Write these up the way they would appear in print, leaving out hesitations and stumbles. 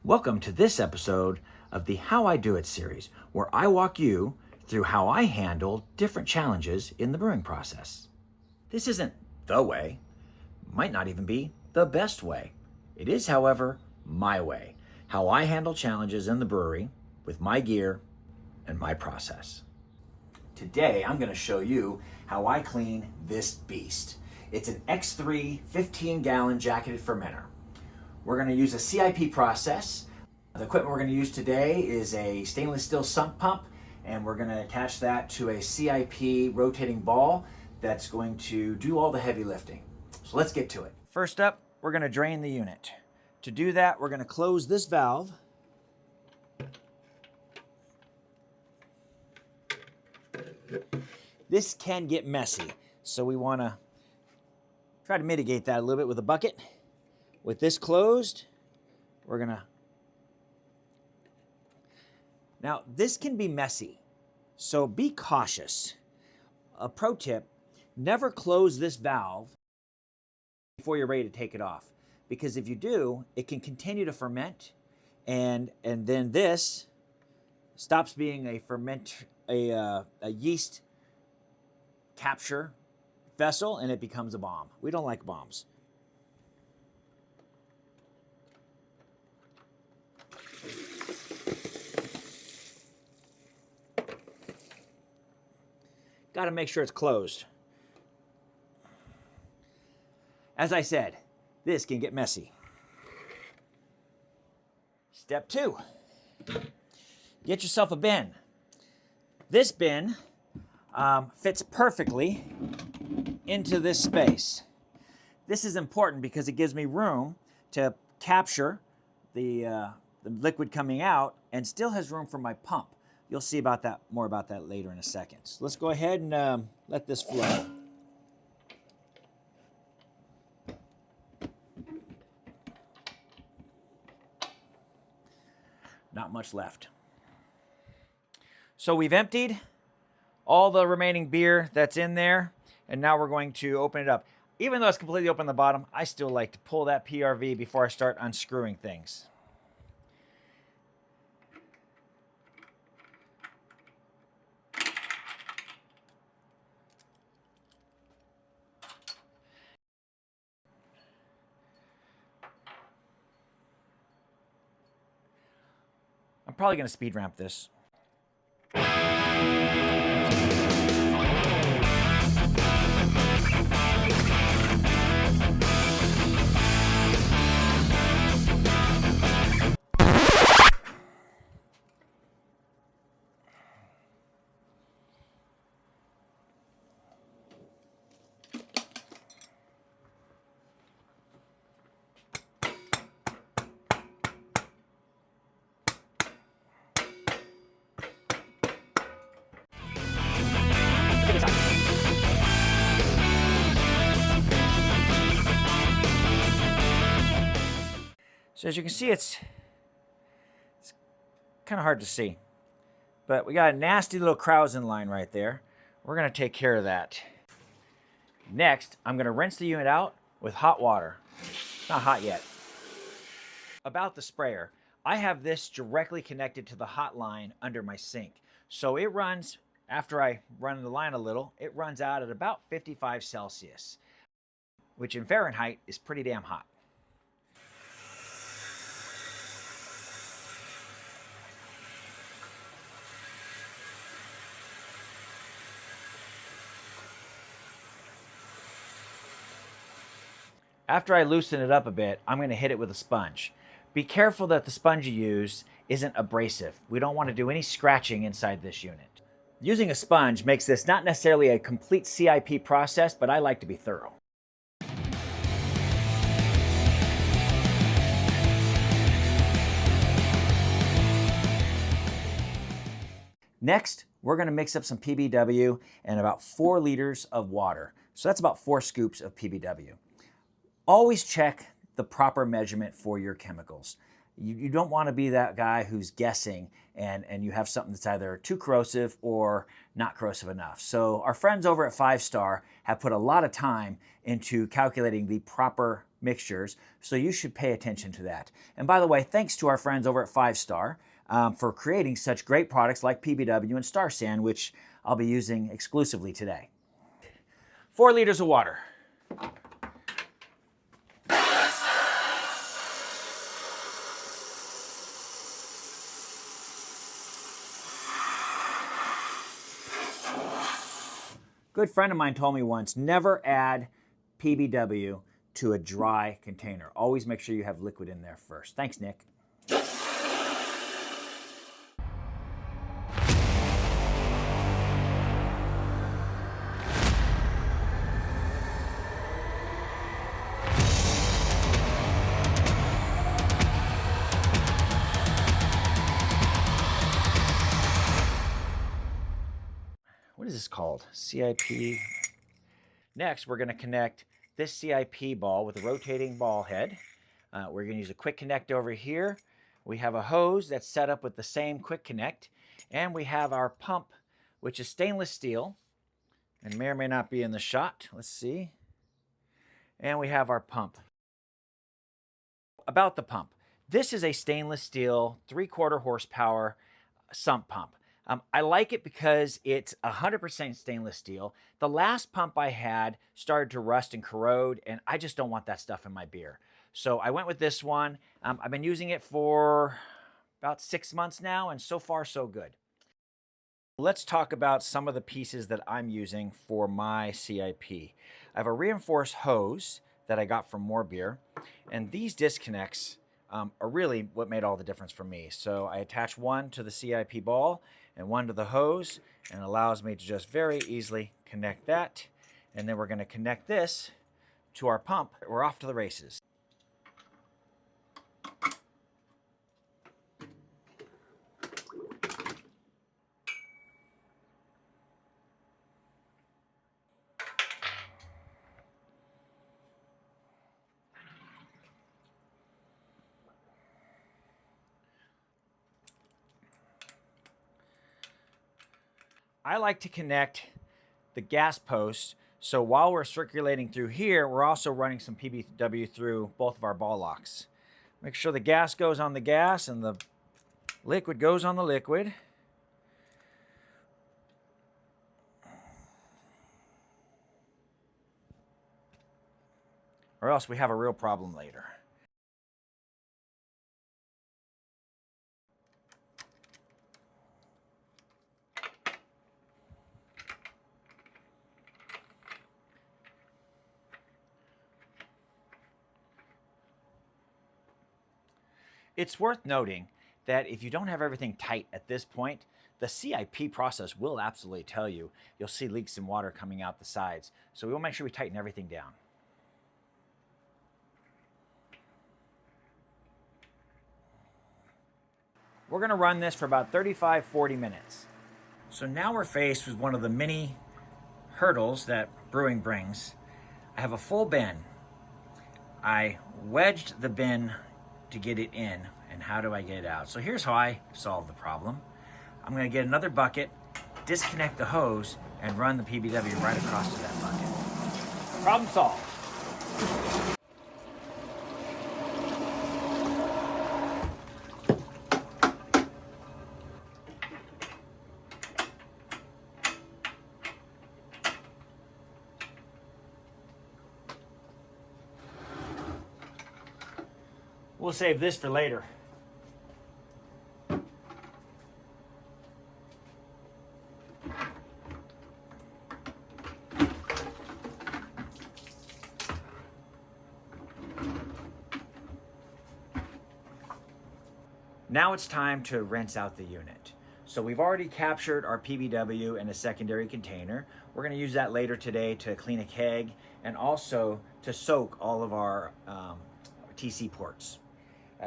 Welcome to this episode of the How I Do It series, where I walk you through how I handle different challenges in the brewing process. This isn't the way, might not even be the best way. It is, however, my way, how I handle challenges in the brewery with my gear and my process. Today, I'm going to show you how I clean this beast. It's an X3 15-gallon jacketed fermenter. We're going to use a CIP process. The equipment we're going to use today is a stainless steel sump pump, and we're going to attach that to a CIP rotating ball that's going to do all the heavy lifting. So let's get to it. First up, we're going to drain the unit. To do that, we're going to close this valve. This can get messy, so we want to try to mitigate that a little bit with a bucket. With this closed, we're gonna... Now, this can be messy, so be cautious. A pro tip, never close this valve before you're ready to take it off, because if you do, it can continue to ferment, and then this stops being a yeast capture vessel, and it becomes a bomb. We don't like bombs. Got to make sure it's closed. As I said, this can get messy. Step 2, get yourself a bin. This bin fits perfectly into this space. This is important because it gives me room to capture the liquid coming out and still has room for my pump. You'll see more about that later in a second. So let's go ahead and let this flow. Not much left. So we've emptied all the remaining beer that's in there, and now we're going to open it up. Even though it's completely open on the bottom, I still like to pull that PRV before I start unscrewing things. I'm probably going to speed ramp this. So as you can see, it's kind of hard to see, but we got a nasty little Krausen line right there. We're going to take care of that. Next, I'm going to rinse the unit out with hot water. It's not hot yet. About the sprayer, I have this directly connected to the hot line under my sink. So it runs, after I run the line a little, it runs out at about 55 Celsius, which in Fahrenheit is pretty damn hot. After I loosen it up a bit, I'm going to hit it with a sponge. Be careful that the sponge you use isn't abrasive. We don't want to do any scratching inside this unit. Using a sponge makes this not necessarily a complete CIP process, but I like to be thorough. Next, we're going to mix up some PBW and about 4 liters of water. So that's about 4 scoops of PBW. Always check the proper measurement for your chemicals. You don't want to be that guy who's guessing and you have something that's either too corrosive or not corrosive enough. So our friends over at 5 Star have put a lot of time into calculating the proper mixtures, so you should pay attention to that. And by the way, thanks to our friends over at 5 Star for creating such great products like PBW and Star Sand, which I'll be using exclusively today. 4 liters of water. Good friend of mine told me once, never add PBW to a dry container. Always make sure you have liquid in there first. Thanks, Nick. What is this called? CIP. Next, we're going to connect this CIP ball with a rotating ball head. We're going to use a quick connect over here. We have a hose that's set up with the same quick connect. And we have our pump, which is stainless steel and may or may not be in the shot. Let's see. And we have our pump. About the pump. This is a stainless steel 3/4 horsepower sump pump. I like it because it's 100% stainless steel. The last pump I had started to rust and corrode, and I just don't want that stuff in my beer. So I went with this one. I've been using it for about 6 months now, and so far so good. Let's talk about some of the pieces that I'm using for my CIP. I have a reinforced hose that I got from More Beer, and these disconnects are really what made all the difference for me. So I attach one to the CIP ball and one to the hose, and it allows me to just very easily connect that. And then we're going to connect this to our pump. We're off to the races. I like to connect the gas posts, so while we're circulating through here, we're also running some PBW through both of our ball locks. Make sure the gas goes on the gas and the liquid goes on the liquid. Or else we have a real problem later. It's worth noting that if you don't have everything tight at this point, the CIP process will absolutely tell you. You'll see leaks in water coming out the sides. So we will make sure we tighten everything down. We're going to run this for about 35-40 minutes. So now we're faced with one of the many hurdles that brewing brings. I have a full bin. I wedged the bin to get it in, and how do I get it out? So here's how I solve the problem. I'm going to get another bucket, disconnect the hose, and run the PBW right across to that bucket. Problem solved. We'll save this for later. Now it's time to rinse out the unit. So we've already captured our PBW in a secondary container. We're going to use that later today to clean a keg and also to soak all of our TC ports.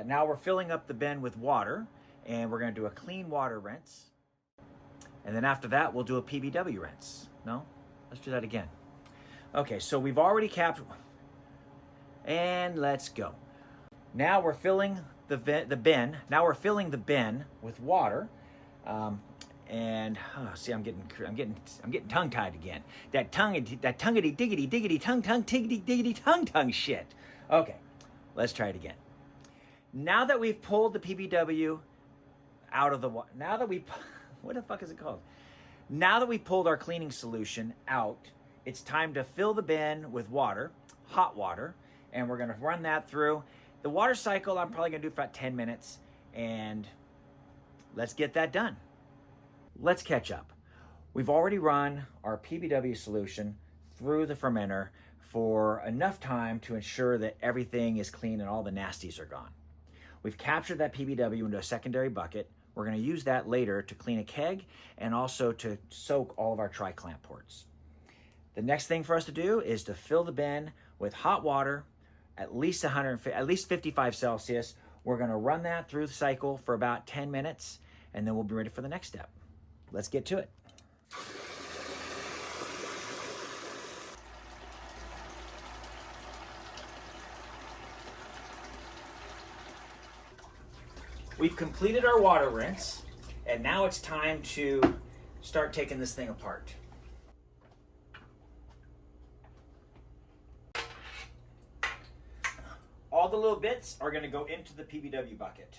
Now we're filling up the bin with water, and we're going to do a clean water rinse. And then after that, we'll do a PBW rinse. No? Let's do that again. Okay, so we've already captured. And let's go. Now we're filling the bin. Now we're filling the bin with water. See, I'm getting tongue-tied again. That tonguey diggity tongue tiggity tongue shit. Okay, let's try it again. Now that we've pulled the PBW out of the water, what the fuck is it called? Now that we pulled our cleaning solution out, it's time to fill the bin with water, hot water, and we're gonna run that through. The water cycle I'm probably gonna do for about 10 minutes, and let's get that done. Let's catch up. We've already run our PBW solution through the fermenter for enough time to ensure that everything is clean and all the nasties are gone. We've captured that PBW into a secondary bucket. We're going to use that later to clean a keg and also to soak all of our tri-clamp ports. The next thing for us to do is to fill the bin with hot water, at least 55 Celsius. We're going to run that through the cycle for about 10 minutes, and then we'll be ready for the next step. Let's get to it. We've completed our water rinse, and now it's time to start taking this thing apart. All the little bits are going to go into the PBW bucket.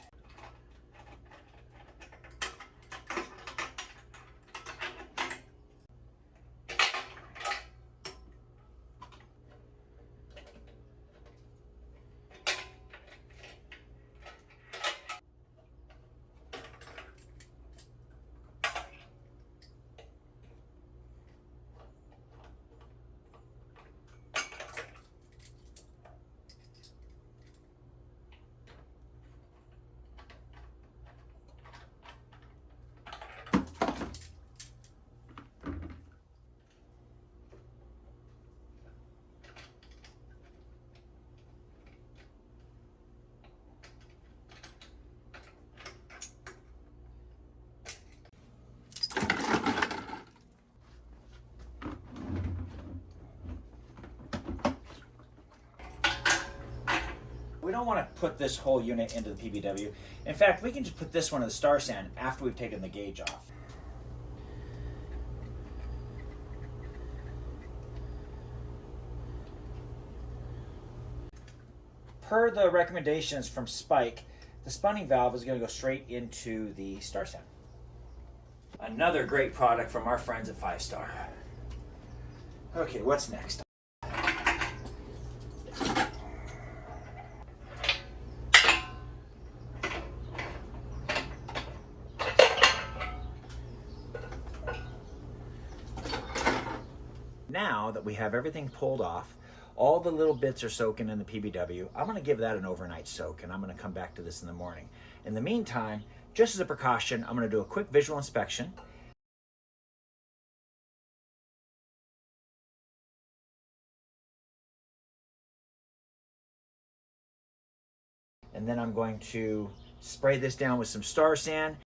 We don't want to put this whole unit into the PBW. In fact, we can just put this one in the star sand after we've taken the gauge off. Per the recommendations from Spike, the spunning valve is going to go straight into the star sand. Another great product from our friends at 5 Star. Okay, what's next? Now that we have everything pulled off, all the little bits are soaking in the PBW. I'm going to give that an overnight soak, and I'm going to come back to this in the morning. In the meantime, just as a precaution, I'm going to do a quick visual inspection. And then I'm going to spray this down with some star sand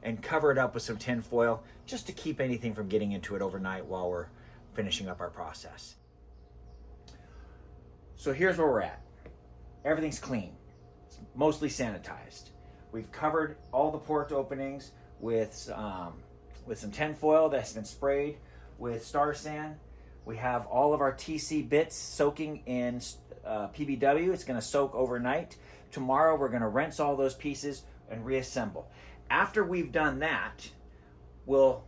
and cover it up with some tin foil just to keep anything from getting into it overnight while we're finishing up our process. So here's where we're at. Everything's clean. It's mostly sanitized. We've covered all the port openings with some tin foil that's been sprayed with star sand. We have all of our TC bits soaking in PBW. It's going to soak overnight. Tomorrow we're going to rinse all those pieces and reassemble. After we've done that, we'll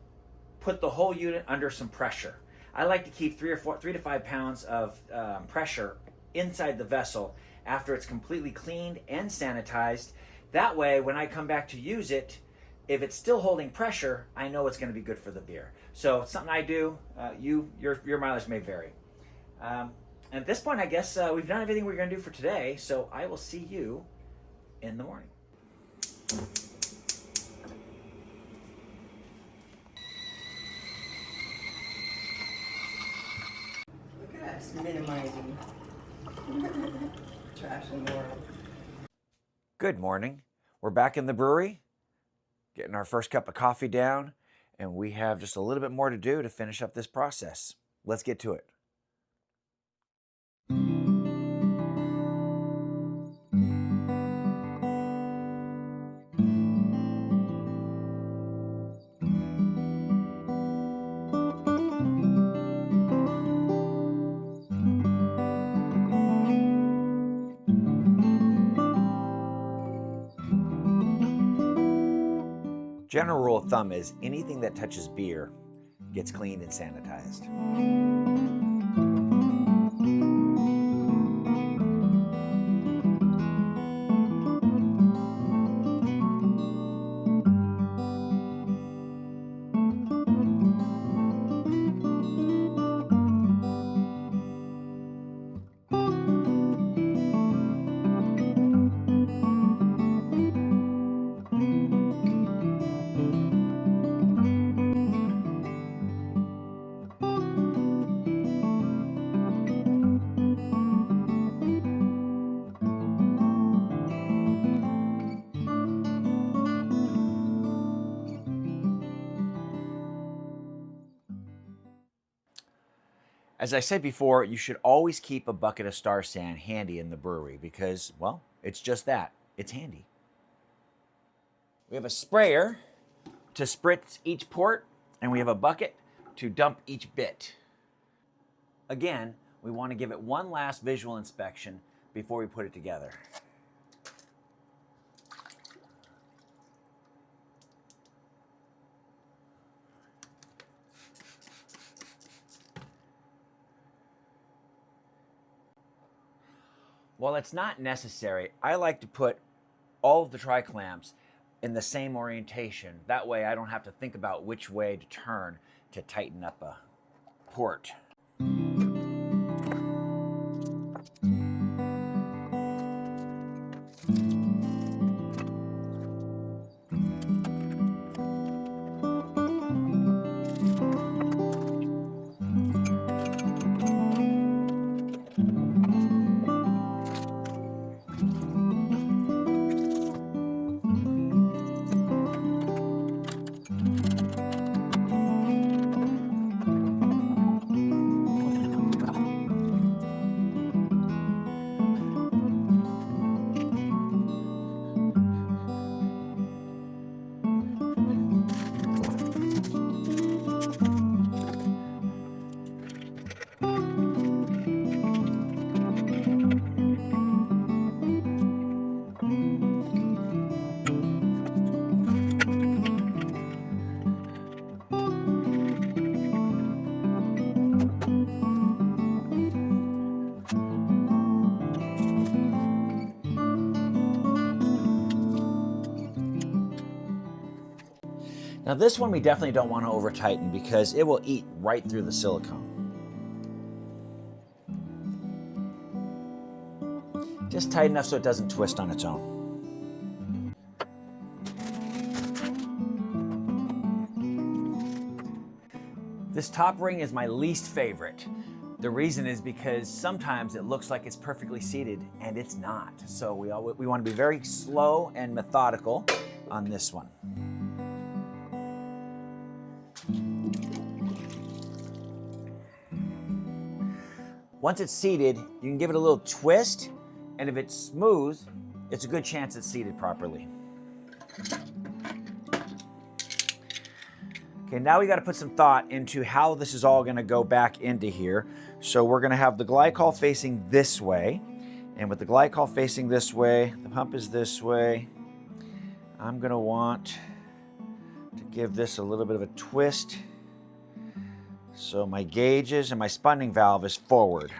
put the whole unit under some pressure. I like to keep 3 to 5 pounds of pressure inside the vessel after it's completely cleaned and sanitized. That way, when I come back to use it, if it's still holding pressure, I know it's going to be good for the beer. So it's something I do. Your mileage may vary. And at this point, I guess we've done everything we're going to do for today. So I will see you in the morning. Look at us minimizing trash in the world. Good morning. We're back in the brewery, getting our first cup of coffee down, and we have just a little bit more to do to finish up this process. Let's get to it. General rule of thumb is anything that touches beer gets cleaned and sanitized. As I said before, you should always keep a bucket of Star Sand handy in the brewery because, well, it's just that. It's handy. We have a sprayer to spritz each port, and we have a bucket to dump each bit. Again, we want to give it one last visual inspection before we put it together. While it's not necessary, I like to put all of the tri-clamps in the same orientation. That way I don't have to think about which way to turn to tighten up a port. Now this one we definitely don't want to over tighten because it will eat right through the silicone. Just tight enough so it doesn't twist on its own. This top ring is my least favorite. The reason is because sometimes it looks like it's perfectly seated and it's not. So we want to be very slow and methodical on this one. Once it's seated, you can give it a little twist, and if it's smooth, it's a good chance it's seated properly. Okay, now we got to put some thought into how this is all going to go back into here. So we're going to have the glycol facing this way, and with the glycol facing this way, the pump is this way. I'm going to want to give this a little bit of a twist. So my gauges and my spunning valve is forward.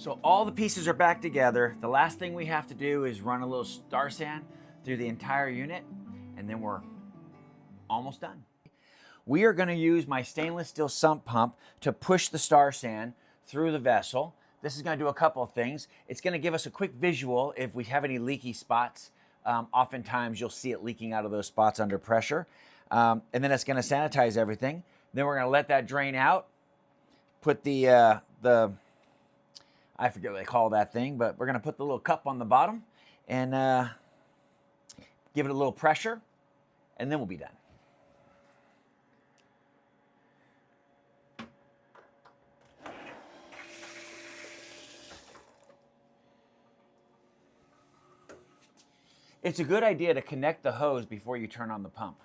So all the pieces are back together. The last thing we have to do is run a little star sand through the entire unit, and then we're almost done. We are going to use my stainless steel sump pump to push the star sand through the vessel. This is going to do a couple of things. It's going to give us a quick visual if we have any leaky spots. Oftentimes you'll see it leaking out of those spots under pressure. And then it's going to sanitize everything. Then we're going to let that drain out. Put the I forget what they call that thing, but we're going to put the little cup on the bottom and give it a little pressure, and then we'll be done. It's a good idea to connect the hose before you turn on the pump.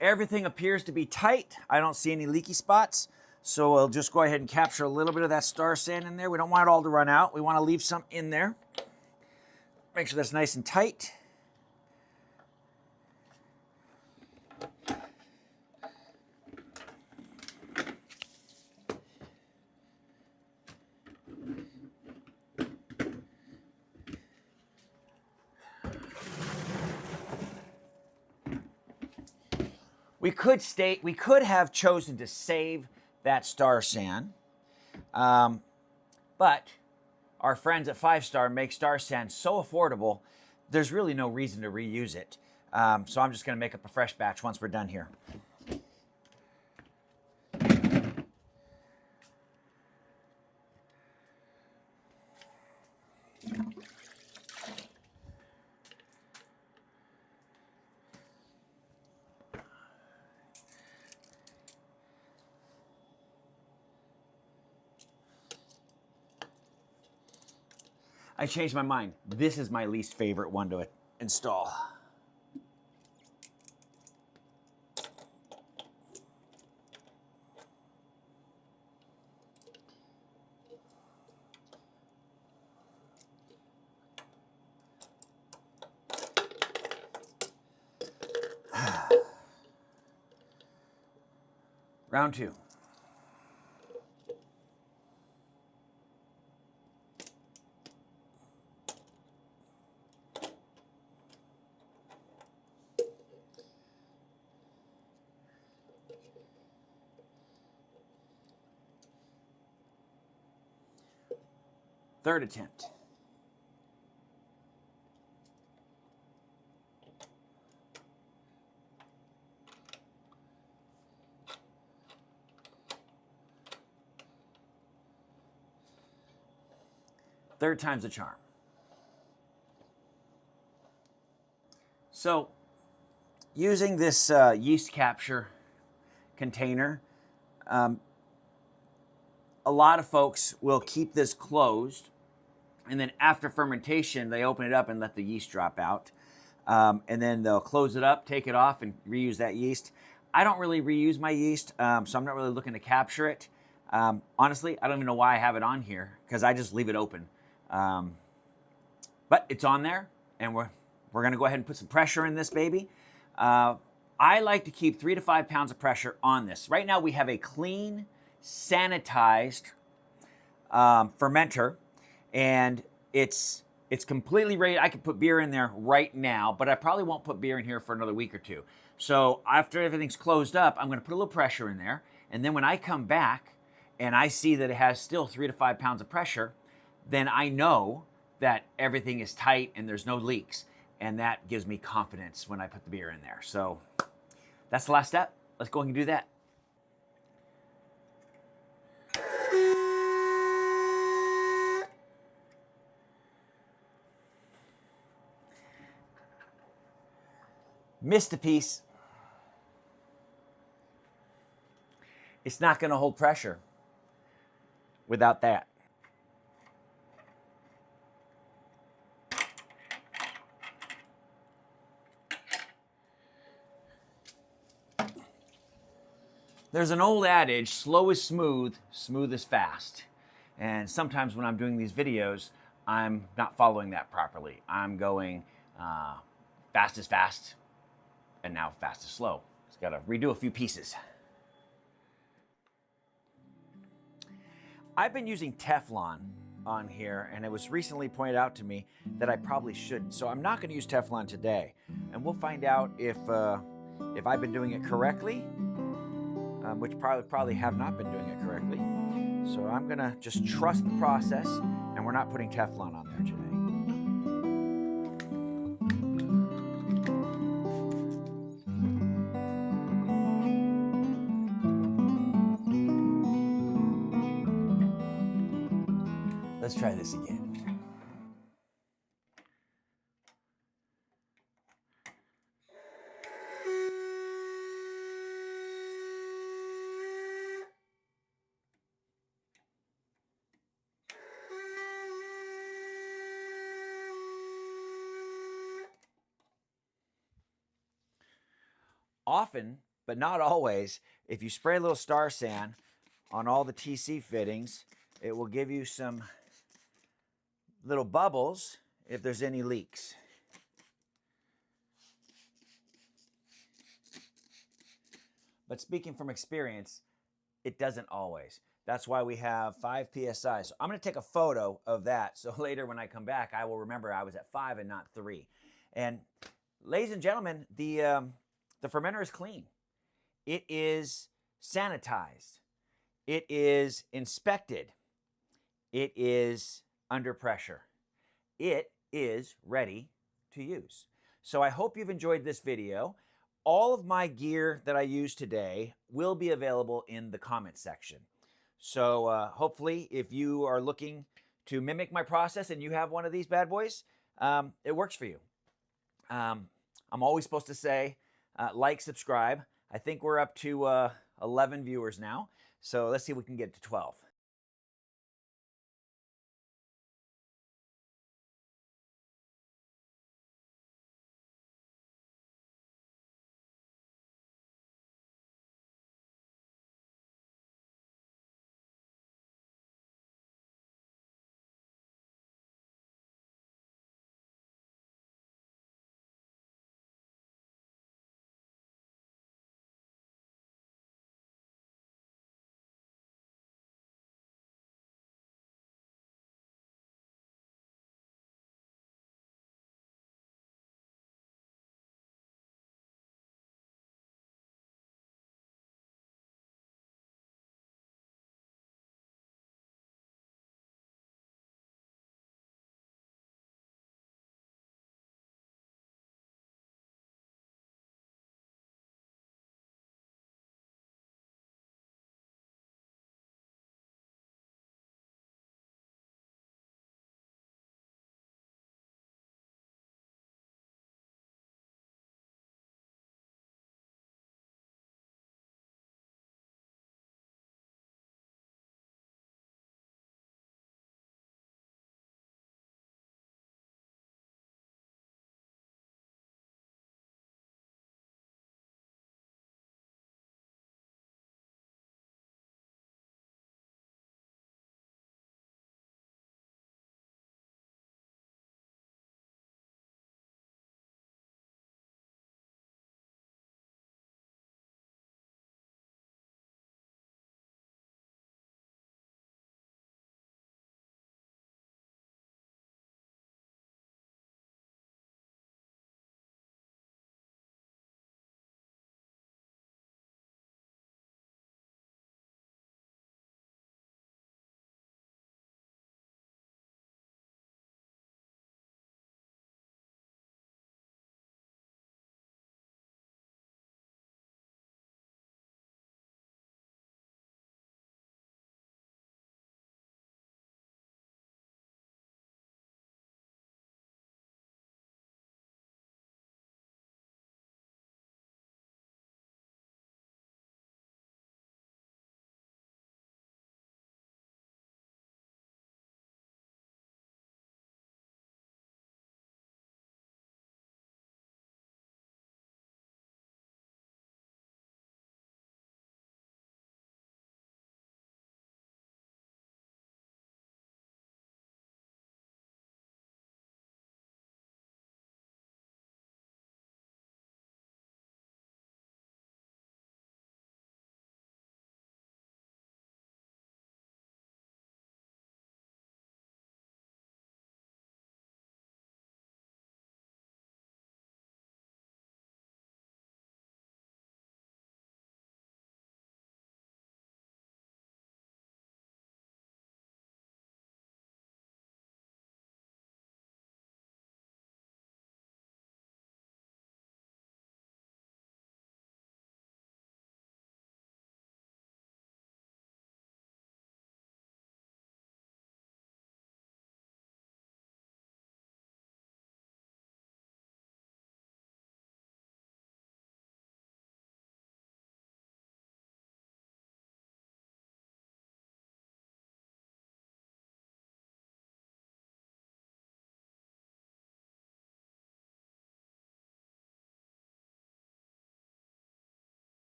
Everything appears to be tight. I don't see any leaky spots. So we'll just go ahead and capture a little bit of that star sand in there. We don't want it all to run out. We want to leave some in there. Make sure that's nice and tight. We could have chosen to save that star sand, but our friends at 5 Star make star sand so affordable, there's really no reason to reuse it. So I'm just going to make up a fresh batch once we're done here. I changed my mind. This is my least favorite one to install. Round 2. Third attempt. Third time's a charm. So, using this yeast capture container, a lot of folks will keep this closed, and then after fermentation, they open it up and let the yeast drop out. And then they'll close it up, take it off, and reuse that yeast. I don't really reuse my yeast, so I'm not really looking to capture it. Honestly, I don't even know why I have it on here, because I just leave it open. But it's on there, and we're going to go ahead and put some pressure in this baby. I like to keep 3 to 5 pounds of pressure on this. Right now, we have a clean, sanitized fermenter, and it's completely ready. I could put beer in there right now, but I probably won't put beer in here for another week or two. So after everything's closed up, I'm going to put a little pressure in there, and then when I come back and I see that it has still 3 to 5 pounds of pressure, then I know that everything is tight and there's no leaks, and that gives me confidence when I put the beer in there. So that's the last step. Let's go and do that. Missed a piece. It's not going to hold pressure without that. There's an old adage, slow is smooth, smooth is fast. And sometimes when I'm doing these videos, I'm not following that properly. I'm going fast is fast, and now fast is slow. Just gotta redo a few pieces. I've been using Teflon on here, and it was recently pointed out to me that I probably shouldn't. So I'm not gonna use Teflon today. And we'll find out if I've been doing it correctly, which probably have not been doing it correctly. So I'm gonna just trust the process, and we're not putting Teflon on there today. Let's try this again. Often, but not always, if you spray a little Star San on all the TC fittings, it will give you some little bubbles if there's any leaks. But speaking from experience, it doesn't always. That's why we have 5 PSI. So I'm going to take a photo of that, so later when I come back, I will remember I was at 5 and not 3. And ladies and gentlemen, the fermenter is clean. It is sanitized. It is inspected. It is under pressure. It is ready to use. So I hope you've enjoyed this video. All of my gear that I use today will be available in the comment section. So hopefully if you are looking to mimic my process and you have one of these bad boys, it works for you. I'm always supposed to say, like, subscribe. I think we're up to 11 viewers now. So let's see if we can get to 12.